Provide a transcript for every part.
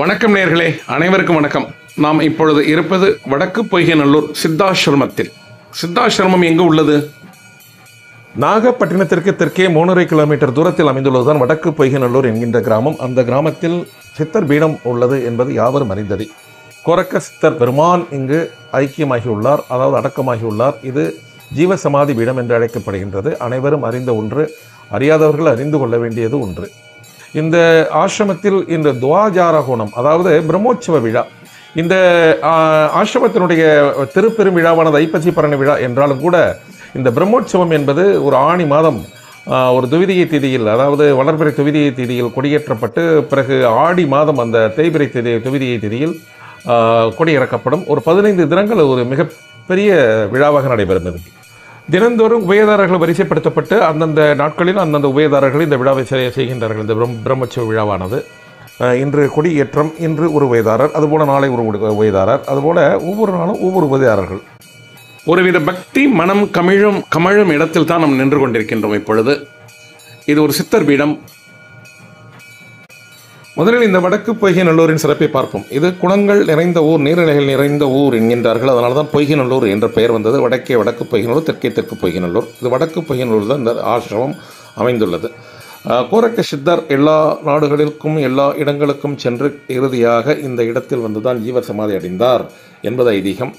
வணக்கம் நேயர்களே, அனைவருக்கும் வணக்கம். நாம் இப்பொழுது இருப்பது வடக்கு பொய்கைநல்லூர் சித்தாசிரமத்தில். சித்தாசிரமம் எங்கு உள்ளது? நாகப்பட்டினத்திற்கு தெற்கே 3.5 கிலோமீட்டர் தூரத்தில் அமைந்துள்ளதுதான் வடக்கு பொய்கைநல்லூர் என்கின்ற கிராமம். அந்த கிராமத்தில் சித்தர் பீடம் உள்ளது என்பது யாவரும் அறிந்தது. கொரக்க சித்தர் பெருமான் இங்கு ஐக்கியமாகியுள்ளார், அதாவது அடக்கமாகியுள்ளார். இது ஜீவசமாதி பீடம் என்று அழைக்கப்படுகின்றது. அனைவரும் அறிந்த ஒன்று, அறியாதவர்கள் அறிந்து கொள்ள வேண்டியது ஒன்று. இந்த ஆசிரமத்தில் இந்த துவாஜாரகோணம், அதாவது பிரம்மோற்சவ விழா, இந்த ஆசிரமத்தினுடைய திருப்பெரும் விழாவானது ஐப்பசி பரணி விழா என்றாலும் கூட இந்த பிரம்மோற்சவம் என்பது ஒரு ஆணி மாதம் ஒரு துவிதியை திதியில், அதாவது வளர்பிறை துவிதியை திதியில் கொடியேற்றப்பட்டு பிறகு ஆடி மாதம் அந்த தேய்பிறை துவிதியை திதியில் கொடியிறக்கப்படும். ஒரு 15 தினங்கள் ஒரு மிகப்பெரிய விழாவாக நடைபெறும். இது தினந்தோறும் உபயதாரர்கள் வரிசைப்படுத்தப்பட்டு அந்தந்த நாட்களில் அந்தந்த உபயதாரர்கள் இந்த விழாவை செய்கின்றார்கள். இந்த பிரம்மோற்சவ விழாவானது இன்று கொடியேற்றம், இன்று ஒரு உபயதாரர், அதுபோல நாளை ஒரு உபயதாரர், அதுபோல ஒவ்வொரு நாளும் ஒவ்வொரு உபயதாரர்கள். ஒருவித பக்தி மனம் கமழும் இடத்தில் தான் நாம் நின்று கொண்டிருக்கின்றோம் இப்பொழுது. இது ஒரு சித்தர் பீடம். முதலில் இந்த வடக்கு பொய்கைநல்லூரின் சிறப்பை பார்ப்போம். இது குளங்கள் நிறைந்த ஊர், நீர்நிலைகள் நிறைந்த ஊர் என்கின்றார்கள். அதனால தான் பொய்கைநல்லூர் என்ற பெயர் வந்தது. வடக்கே வடக்கு பொய்கைநல்லூர், தெற்கே தெற்கு பொய்கைநல்லூர். இது வடக்கு பொய்கைநல்லூர் தான் இந்த ஆசிரமம் அமைந்துள்ளது. கோரக்க சித்தர் எல்லா நாடுகளுக்கும் எல்லா இடங்களுக்கும் சென்று இறுதியாக இந்த இடத்தில் வந்துதான் ஜீவ சமாதி அடைந்தார் என்பது ஐதீகம்.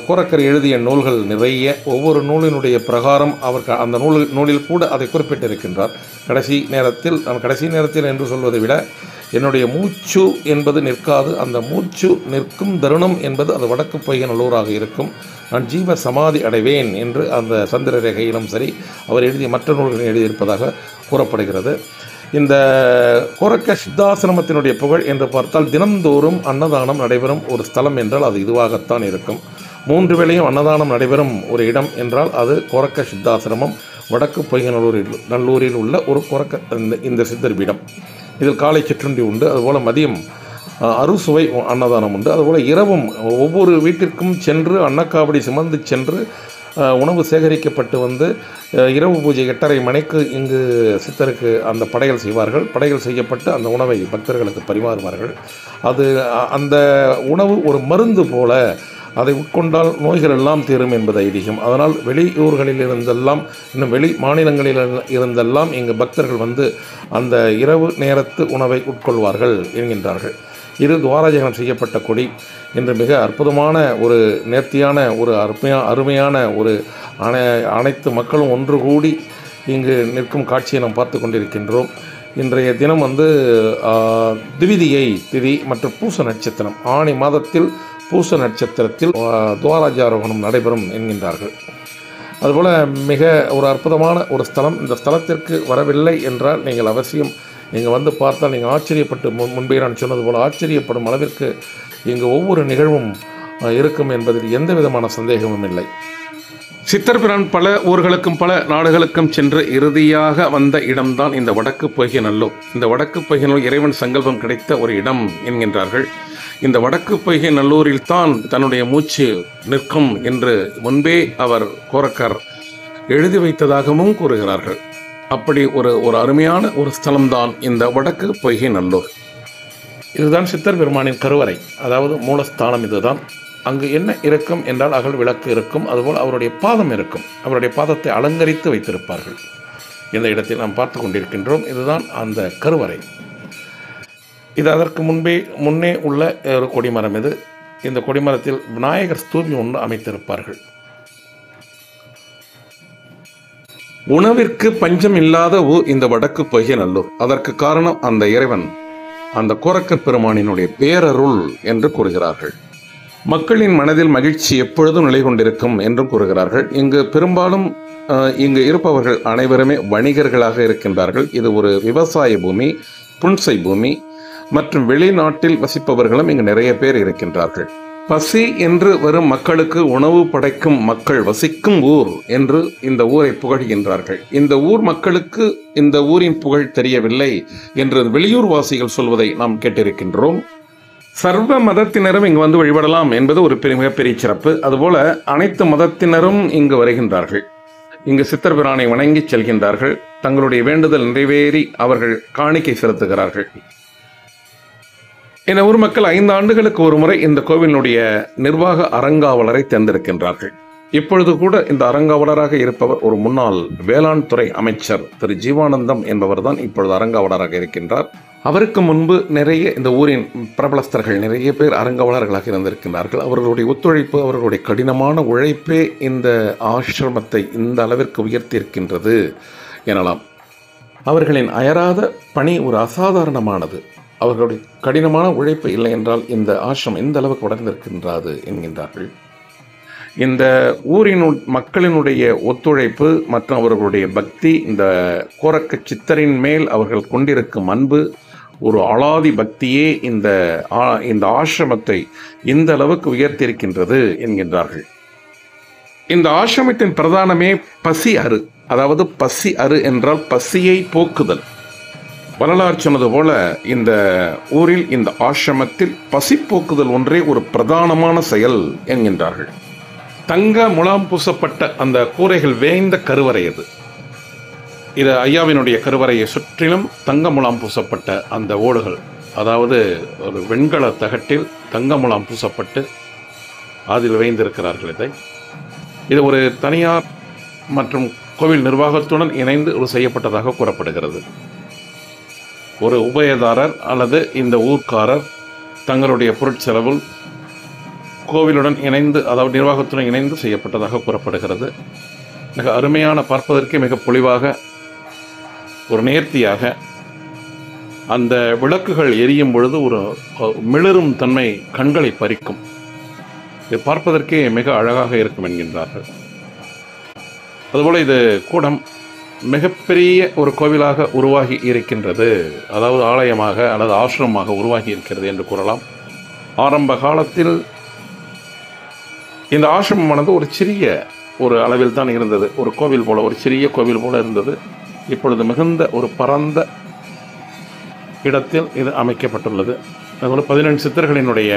கோரக்கர் எழுதிய நூல்கள் நிறைய, ஒவ்வொரு நூலினுடைய பிரகாரம் அவர் அந்த நூலில் கூட அதை குறிப்பிட்டிருக்கின்றார். கடைசி நேரத்தில் என்று சொல்வதை விட என்னுடைய மூச்சு என்பது நிற்காது, அந்த மூச்சு நிற்கும் தருணம் என்பது அது வடக்கு பொய்கைநல்லூராக இருக்கும். நான் ஜீவ சமாதி அடைவேன் என்று அந்த சந்திர ரேகையிலும் சரி அவர் எழுதிய மற்ற நூல்களை எழுதியிருப்பதாக கூறப்படுகிறது. இந்த கோரக்க சித்தாசிரமத்தினுடைய புகழ் என்று பார்த்தால் தினந்தோறும் அன்னதானம் நடைபெறும் ஒரு ஸ்தலம் என்றால் அது இதுவாகத்தான் இருக்கும். 3 வேளையும் அன்னதானம் நடைபெறும் ஒரு இடம் என்றால் அது கோரக்க சித்தாசிரமம், வடக்கு பொய்கைநல்லூரில் உள்ள ஒரு கோரக்க இந்த சித்தர் பீடம். இதில் காலை சிற்றுண்டி உண்டு, அதுபோல் மதியம் அறுசுவை அன்னதானம் உண்டு. அதுபோல் இரவும் ஒவ்வொரு வீட்டிற்கும் சென்று அன்னக்காவடி சுமந்து சென்று உணவு சேகரிக்கப்பட்டு வந்து இரவு பூஜை 8:30 மணிக்கு இங்கு சித்தருக்கு அந்த படையல் செய்வார்கள். படையல் செய்யப்பட்டு அந்த உணவை பக்தர்களுக்கு பரிமாறுவார்கள். அது அந்த உணவு ஒரு மருந்து போல, அதை உட்கொண்டால் நோய்கள் எல்லாம் தீரும் என்பது ஐதீகம். அதனால் வெளியூர்களில் இருந்தெல்லாம், இன்னும் வெளி மாநிலங்களில் இருந்தெல்லாம் இங்கு பக்தர்கள் வந்து அந்த இரவு நேரத்து உணவை உட்கொள்வார்கள் என்கின்றார்கள். இது துவாராஜகம் செய்யப்பட்ட கொடி. இன்று மிக அற்புதமான ஒரு நேர்த்தியான ஒரு அருமையான ஒரு அனைத்து மக்களும் ஒன்று கூடி இங்கு நிற்கும் காட்சியை நாம் பார்த்து கொண்டிருக்கின்றோம். இன்றைய தினம் திவிதியை திதி மற்றும் பூச நட்சத்திரம், ஆணி மாதத்தில் பூச நட்சத்திரத்தில் துவாராஜாரோகணம் நடைபெறும் என்கின்றார்கள். அதுபோல் மிக ஒரு அற்புதமான ஒரு ஸ்தலம். இந்த ஸ்தலத்திற்கு வரவில்லை என்றால் நீங்கள் அவசியம் நீங்கள் வந்து பார்த்தால் நீங்கள் ஆச்சரியப்பட்டு, முன்பே நான் சொன்னது போல் ஆச்சரியப்படும் அளவிற்கு இங்கு ஒவ்வொரு நிகழ்வும் இருக்கும் என்பதில் எந்த விதமான சந்தேகமும் இல்லை. சித்தர் பிரான் பல ஊர்களுக்கும் பல நாடுகளுக்கும் சென்று இறுதியாக வந்த இடம்தான் இந்த வடக்கு பொய்கைநல்லூர். இந்த வடக்கு பொய்கைநல்லூர் இறைவன் சங்கல்பம் கிடைத்த ஒரு இடம் என்கின்றார்கள். இந்த வடக்கு பொய்கைநல்லூரில் தான் தன்னுடைய மூச்சு நிற்கும் என்று முன்பே அவர் கோரக்கர் எழுதி வைத்ததாகவும் கூறுகிறார்கள். அப்படி ஒரு அருமையான ஒரு ஸ்தலம்தான் இந்த வடக்கு பொய்கைநல்லூர். இதுதான் சித்தர் பெருமானின் கருவறை, அதாவது மூலஸ்தானம். இதுதான். அங்கு என்ன இருக்கும் என்றால் அகல் விளக்கு இருக்கும், அதுபோல் அவருடைய பாதம் இருக்கும். அவருடைய பாதத்தை அலங்கரித்து வைத்திருப்பார்கள். இந்த இடத்தில் நாம் பார்த்து கொண்டிருக்கின்றோம். இதுதான் அந்த கருவறை. இது அதற்கு முன்னே உள்ள ஒரு கொடிமரம். இது இந்த கொடிமரத்தில் விநாயகர் ஸ்தூபி ஒன்று அமைத்திருப்பார்கள். உணவிற்கு பஞ்சம் இல்லாத ஊர் இந்த வடக்கு பொய்கைநல்லூர். அதற்கு காரணம் அந்த இறைவன், அந்த கோரக்கர் பெருமானினுடைய பேரருள் என்று கூறுகிறார்கள். மக்களின் மனதில் மகிழ்ச்சி எப்பொழுதும் நிலை கொண்டிருக்கும் என்றும் கூறுகிறார்கள். இங்கு பெரும்பாலும் இங்கு இருப்பவர்கள் அனைவருமே வணிகர்களாக இருக்கின்றார்கள். இது ஒரு விவசாய பூமி, புன்சை பூமி மற்றும் வெளிநாட்டில் வசிப்பவர்களும் இங்கு நிறைய பேர் இருக்கின்றார்கள். பசி என்று வரும் மக்களுக்கு உணவு படைக்கும் மக்கள் வசிக்கும் ஊர் என்று இந்த ஊரை புகழ்கின்றார்கள். இந்த ஊர் மக்களுக்கு இந்த ஊரின் புகழ் தெரியவில்லை என்று வெளியூர் வாசிகள் சொல்வதை நாம் கேட்டிருக்கின்றோம். சர்வ மதத்தினரும் இங்கு வந்து வழிபடலாம் என்பது ஒரு மிகப்பெரிய சிறப்பு. அதுபோல அனைத்து மதத்தினரும் இங்கு வருகின்றார்கள். இங்கு சித்தர் பிரானை வணங்கி செல்கின்றார்கள். தங்களுடைய வேண்டுதல் நிறைவேறி அவர்கள் காணிக்கை செலுத்துகிறார்கள். இந்த ஊர் மக்கள் 5 ஆண்டுகளுக்கு ஒரு முறை இந்த கோவிலினுடைய நிர்வாக அறங்காவலரை தேர்ந்தெடுக்கின்றார்கள். இப்பொழுது கூட இந்த அறங்காவலராக இருப்பவர் ஒரு முன்னாள் வேளாண் துறை அமைச்சர் திரு ஜீவானந்தம் என்பவர் தான் இப்பொழுது அறங்காவலராக இருக்கின்றார். அவருக்கு முன்பு நிறைய இந்த ஊரின் பிரபலஸ்தர்கள் நிறைய பேர் அறங்காவலர்களாக இருந்திருக்கின்றார்கள். அவர்களுடைய ஒத்துழைப்பு, அவர்களுடைய கடினமான உழைப்பே இந்த ஆசிரமத்தை இந்த அளவிற்கு உயர்த்தியிருக்கின்றது எனலாம். அவர்களின் அயராத பணி ஒரு அசாதாரணமானது. அவர்களுடைய கடினமான உழைப்பு இல்லை என்றால் இந்த ஆசிரமம் எந்த அளவுக்கு வளர்ந்திருக்கின்றது என்கின்றார்கள். இந்த ஊரின் மக்களினுடைய ஒத்துழைப்பு மற்றும் அவர்களுடைய பக்தி, இந்த கோரக்க சித்தரின் மேல் அவர்கள் கொண்டிருக்கும் அன்பு, ஒரு அலாதி பக்தியே இந்த ஆசிரமத்தை இந்த அளவுக்கு உயர்த்தியிருக்கின்றது என்கின்றார்கள். இந்த ஆசிரமத்தின் பிரதானமே பசி அறு. அதாவது பசி அறு என்றால் பசியை போக்குதல். வரலாறு சொன்னது போல இந்த ஊரில் இந்த ஆசிரமத்தில் பசி போக்குதல் ஒன்றே ஒரு பிரதானமான செயல் என்கின்றார்கள். தங்க முலாம் பூசப்பட்ட அந்த கூரைகள் வேய்ந்த கருவறை அது. இது ஐயாவினுடைய கருவறையை சுற்றிலும் தங்க முலாம் பூசப்பட்ட அந்த ஓடுகள், அதாவது ஒரு வெண்கல தகட்டில் தங்க முலாம் பூசப்பட்டு அதில் வேய்ந்திருக்கிறார்கள். இது ஒரு தனியார் மற்றும் கோவில் நிர்வாகத்துடன் இணைந்து ஒரு செய்யப்பட்டதாக கூறப்படுகிறது. ஒரு உபயதாரர் அல்லது இந்த ஊர்க்காரர் தங்களுடைய பொருட்செலவில் கோவிலுடன் இணைந்து, அதாவது நிர்வாகத்துடன் இணைந்து செய்யப்பட்டதாக கூறப்படுகிறது. மிக அருமையான, பார்ப்பதற்கே மிக பொலிவாக, ஒரு நேர்த்தியாக அந்த விளக்குகள் எரியும் பொழுது ஒரு மிளரும் தன்மை கண்களை பறிக்கும். இது பார்ப்பதற்கே மிக அழகாக இருக்கும் என்கின்றார்கள். அதுபோல் இது கூடம் மிகப்பெரிய ஒரு கோவிலாக உருவாகி இருக்கின்றது. அதாவது ஆலயமாக அல்லது ஆசிரமமாக உருவாகி இருக்கிறது என்று கூறலாம். ஆரம்ப காலத்தில் இந்த ஆசிரமமானது ஒரு சிறிய ஒரு அளவில் தான் இருந்தது. ஒரு கோவில் போல, ஒரு சிறிய கோவில் போல இருந்தது. இப்பொழுது மிகுந்த ஒரு பரந்த இடத்தில் இது அமைக்கப்பட்டுள்ளது. அதுபோல் 18 சித்தர்களினுடைய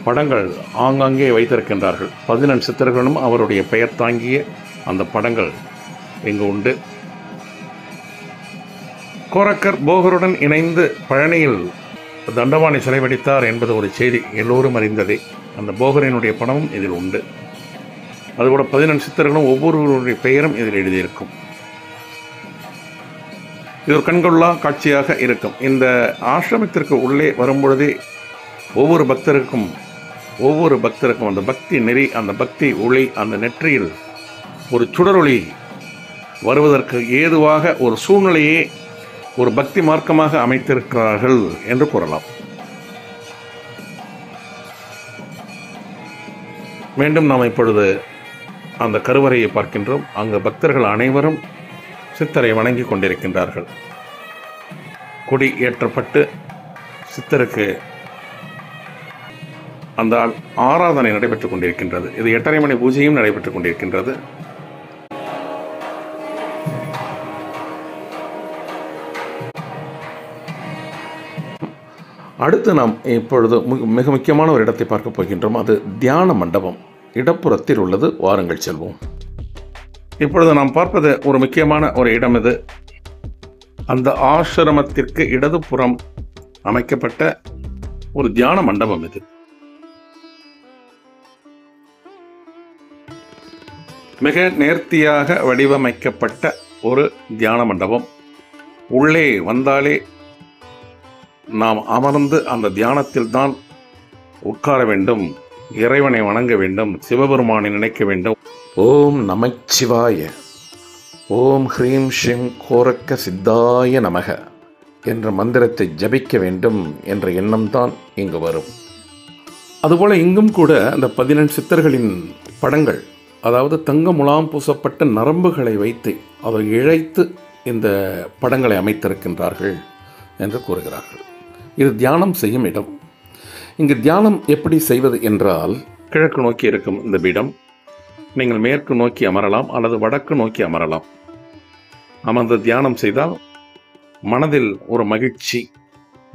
படங்கள் ஆங்காங்கே வைத்திருக்கின்றார்கள். 18 சித்தர்களும் அவருடைய பெயர் தாங்கிய அந்த படங்கள் இங்கு உண்டு. கோரக்கர் போகருடன் இணைந்து பழனியில் தண்டவாணி சிலை வடித்தார் என்பது ஒரு செய்தி எல்லோரும் அறிந்ததே. அந்த போகரினுடைய படமும் இதில் உண்டு. அதுபோல 18 சித்தர்களும் ஒவ்வொருவருடைய பெயரும் இதில் எழுதியிருக்கும். இது ஒரு கண்கொள்ளா காட்சியாக இருக்கும். இந்த ஆசிரமத்திற்கு உள்ளே வரும்பொழுதே ஒவ்வொரு பக்தருக்கும் அந்த பக்தி நெறி, அந்த பக்தி ஒளி, அந்த நெற்றியில் ஒரு சுடரொளி வருவதற்கு ஏதுவாக ஒரு சூழ்நிலையே ஒரு பக்தி மார்க்கமாக அமைத்திருக்கிறார்கள் என்று கூறலாம். மீண்டும் நாம் இப்பொழுது அந்த கருவறையை பார்க்கின்றோம். அங்கு பக்தர்கள் அனைவரும் சித்தரை வணங்கி கொண்டிருக்கின்றார்கள். கொடி ஏற்றப்பட்டு சித்தருக்கு அந்த ஆராதனை நடைபெற்றுக் கொண்டிருக்கின்றது. இது 8:30 மணி பூஜையும் நடைபெற்றுக் கொண்டிருக்கின்றது. அடுத்து நாம் இப்பொழுது மிக முக்கியமான ஒரு இடத்தை பார்க்க போகின்றோம். அது தியான மண்டபம். இடப்புறத்தில் உள்ளது. வாருங்கள் செல்வோம். இப்பொழுது நாம் பார்ப்பது ஒரு முக்கியமான ஒரு இடம். இது அந்த ஆசிரமத்திற்கு இடதுபுறம் அமைக்கப்பட்ட ஒரு தியான மண்டபம். இது மிக நேர்த்தியாக வடிவமைக்கப்பட்ட ஒரு தியான மண்டபம். உள்ளே வந்தாலே நாம் அமர்ந்து அந்த தியானத்தில் தான் உட்கார வேண்டும், இறைவனை வணங்க வேண்டும், சிவபெருமானை நினைக்க வேண்டும். ஓம் நமச்சிவாய, ஓம் ஹ்ரீம் ஸ்ரீம் கோரக்க சித்தாய நமக என்ற மந்திரத்தை ஜபிக்க வேண்டும் என்ற எண்ணம்தான் இங்கு வரும். அதுபோல இங்கும் கூட அந்த 18 சித்தர்களின் படங்கள், அதாவது தங்க முலாம் பூசப்பட்ட நரம்புகளை வைத்து அதை இழைத்து இந்த படங்களை அமைத்திருக்கின்றார்கள் என்று கூறுகிறார்கள். இது தியானம் செய்யும் இடம். இங்கு தியானம் எப்படி செய்வது என்றால், கிழக்கு நோக்கி இருக்கும் இந்த பீடம் நீங்கள் மேற்கு நோக்கி அமரலாம் அல்லது வடக்கு நோக்கி அமரலாம். அமர்ந்து தியானம் செய்தால் மனதில் ஒரு மகிழ்ச்சி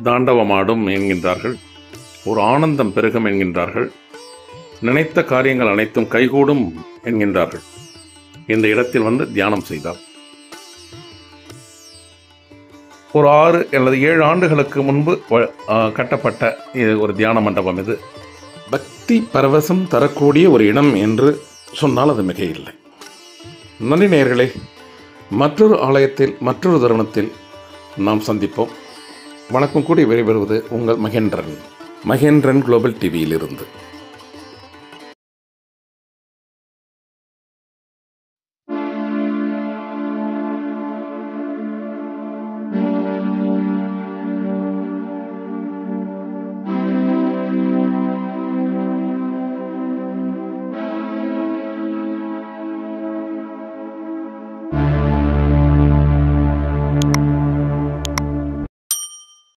தாண்டவமாடும் என்கின்றார்கள். ஒரு ஆனந்தம் பெருகும் என்கின்றார்கள். நினைத்த காரியங்கள் அனைத்தும் கைகூடும் என்கின்றார்கள் இந்த இடத்தில் வந்து தியானம் செய்தால். ஒரு 6 அல்லது 7 ஆண்டுகளுக்கு முன்பு கட்டப்பட்ட ஒரு தியான மண்டபம் இது. பக்தி பரவசம் தரக்கூடிய ஒரு இடம் என்று சொன்னால் அது மிக இல்லை. நன்றி நேயர்களே. மற்றொரு ஆலயத்தில் மற்றொரு தருணத்தில் நாம் சந்திப்போம். வணக்கம். கூடி விரைபெறுவது உங்கள் மகேந்திரன் குளோபல் டிவியிலிருந்து.